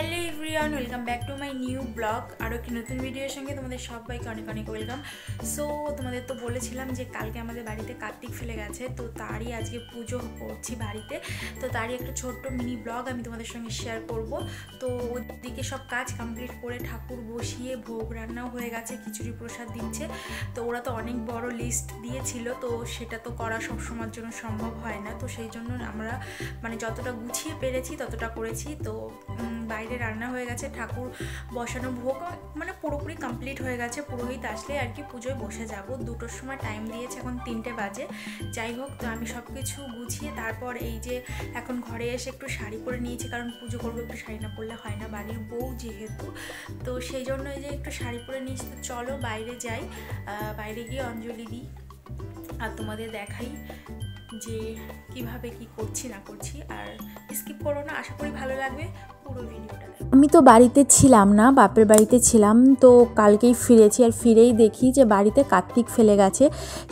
Hello everyone, welcome back to my new blog. আরও একটি নতুন ভিডিওর সঙ্গে তোমাদের সবাইকে অনেক অনেক ওয়েলকাম। সো তোমাদের তো বলেছিলাম যে কালকে আমাদের বাড়িতে কার্তিক ফেলে গেছে, তো তারই আজকে পুজো করছি বাড়িতে। তো তারই একটা ছোট্ট মিনি ব্লগ আমি তোমাদের সঙ্গে শেয়ার করব। তো ওদিকে সব কাজ কমপ্লিট করে ঠাকুর বসিয়ে ভোগ রান্নাও হয়ে গেছে, খিচুড়ি প্রসাদ দিচ্ছে। তো ওরা তো অনেক বড় লিস্ট দিয়েছিল, তো সেটা তো করা সবসময়ের জন্য সম্ভব হয় না। তো সেই জন্য আমরা যতটা গুছিয়ে পেরেছি ততটা করেছি। তো বাইরে রান্না হয়ে গেছে, ঠাকুর বসানো ভোগ পুরোপুরি কমপ্লিট হয়ে গেছে। পুরোহিত আসলে আর কি পুজোয় বসে যাব। 2টোর সময় টাইম দিয়েছে, এখন 3টে বাজে। যাই হোক, তো আমি সব কিছু গুছিয়ে তারপর এই যে এখন ঘরে এসে একটু শাড়ি পরে নিয়েছি, কারণ পুজো করবো, একটু শাড়ি না পরলে হয় না, বাড়ির বউ যেহেতু। তো সেই জন্য এই যে একটু শাড়ি পরে নিয়েছি। তো চলো বাইরে যাই, বাইরে গিয়ে অঞ্জলি দিই আর তোমাদের দেখাই যে কিভাবে কি করছি না করছি। আর স্কিপ করো না, আশা করি ভালো লাগবে পুরো ভিডিওটা। আমি তো বাড়িতে ছিলাম না, বাপের বাড়িতে ছিলাম। তো কালকেই ফিরেছি, আর ফিরেই দেখি যে বাড়িতে কার্তিক ফেলে গেছে।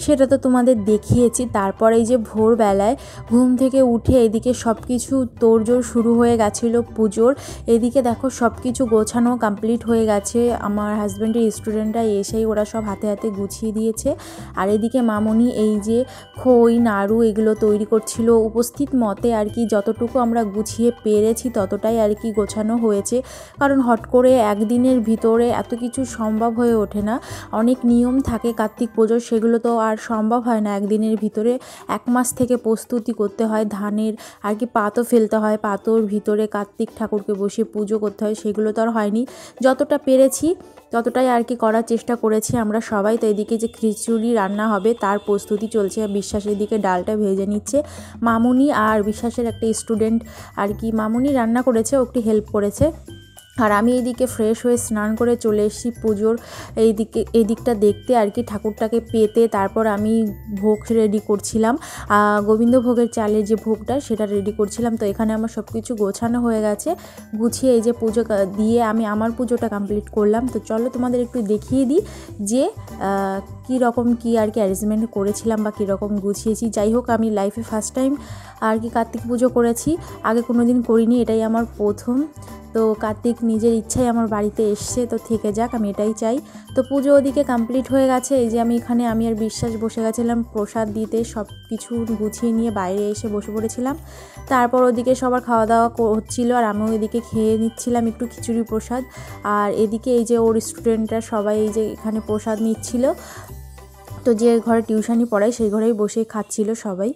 সেটা তো তোমাদের দেখিয়েছি। তারপর এই যে ভোরবেলায় ঘুম থেকে উঠে এদিকে সব কিছু তোড়জোড় শুরু হয়ে গেছিলো পুজোর। এদিকে দেখো সব কিছু গোছানো কমপ্লিট হয়ে গেছে। আমার হাজব্যান্ডের স্টুডেন্টরা এসেই ওরা সব হাতে হাতে গুছিয়ে দিয়েছে। আর এদিকে মামনি এই যে খই নাড়ু এগুলো তৈরি করছিল উপস্থিত মতে আর কি। যতটুকু আমরা গুছিয়ে পেরেছি ততটাই আর কি গোছানো হয়েছে, কারণ হট করে একদিনের ভিতরে এত কিছু সম্ভব হয়ে ওঠে না। অনেক নিয়ম থাকে কার্তিক পুজোর, সেগুলো তো আর সম্ভব হয় না একদিনের ভিতরে। 1 মাস থেকে প্রস্তুতি করতে হয়, ধানের আর কি পাতও ফেলতে হয়, পাতোর ভিতরে কার্তিক ঠাকুরকে বসিয়ে পুজো করতে হয়, সেগুলো তো আর হয়নি। যতটা পেরেছি ততটাই আর কি করার চেষ্টা করেছি আমরা সবাই। তো এদিকে যে খিচুড়ি রান্না হবে তার প্রস্তুতি চলছে। বিশ্বাসের দিকে ডালটা ভেজে নিচ্ছে মামুনি, আর বিশ্বাসের একটা স্টুডেন্ট আর কি মামুনি রান্না করেছে, ও একটু হেল্প করেছে। আর আমি এইদিকে ফ্রেশ হয়ে স্নান করে চলে এসেছি পুজোর এইদিকটা দেখতে আর কি, ঠাকুরটাকে পেতে। তারপর আমি ভোগ রেডি করছিলাম, গোবিন্দভোগের চালের যে ভোগটা সেটা রেডি করছিলাম। তো এখানে আমার সব কিছু গোছানো হয়ে গেছে, গুছিয়ে এই যে পুজো দিয়ে আমি আমার পুজোটা কমপ্লিট করলাম। তো চলো তোমাদের একটু দেখিয়ে দিই যে কীরকম কী আর কি অ্যারেঞ্জমেন্ট করেছিলাম বা কীরকম গুছিয়েছি। যাই হোক, আমি লাইফে ফার্স্ট টাইম আর কি কার্তিক পুজো করেছি, আগে কোনো দিন করিনি, এটাই আমার প্রথম। তো কার্তিক নিজের ইচ্ছায় আমার বাড়িতে এসছে, তো থেকে যাক, আমি এটাই চাই। তো পুজো ওদিকে কমপ্লিট হয়ে গেছে। এই যে আমি আর বিশ্বাস বসে গেছিলাম প্রসাদ দিতে, সব কিছু গুছিয়ে নিয়ে বাইরে এসে বসে পড়েছিলাম। তারপর ওদিকে সবার খাওয়া দাওয়া হচ্ছিলো, আর আমিও এদিকে খেয়ে নিচ্ছিলাম একটু খিচুড়ি প্রসাদ। আর এদিকে এই যে ওর স্টুডেন্টরা সবাই এই যে এখানে প্রসাদ নিচ্ছিল। তো যে ঘরে টিউশনি পড়ায় সেই ঘরেই বসে খাচ্ছিল সবাই।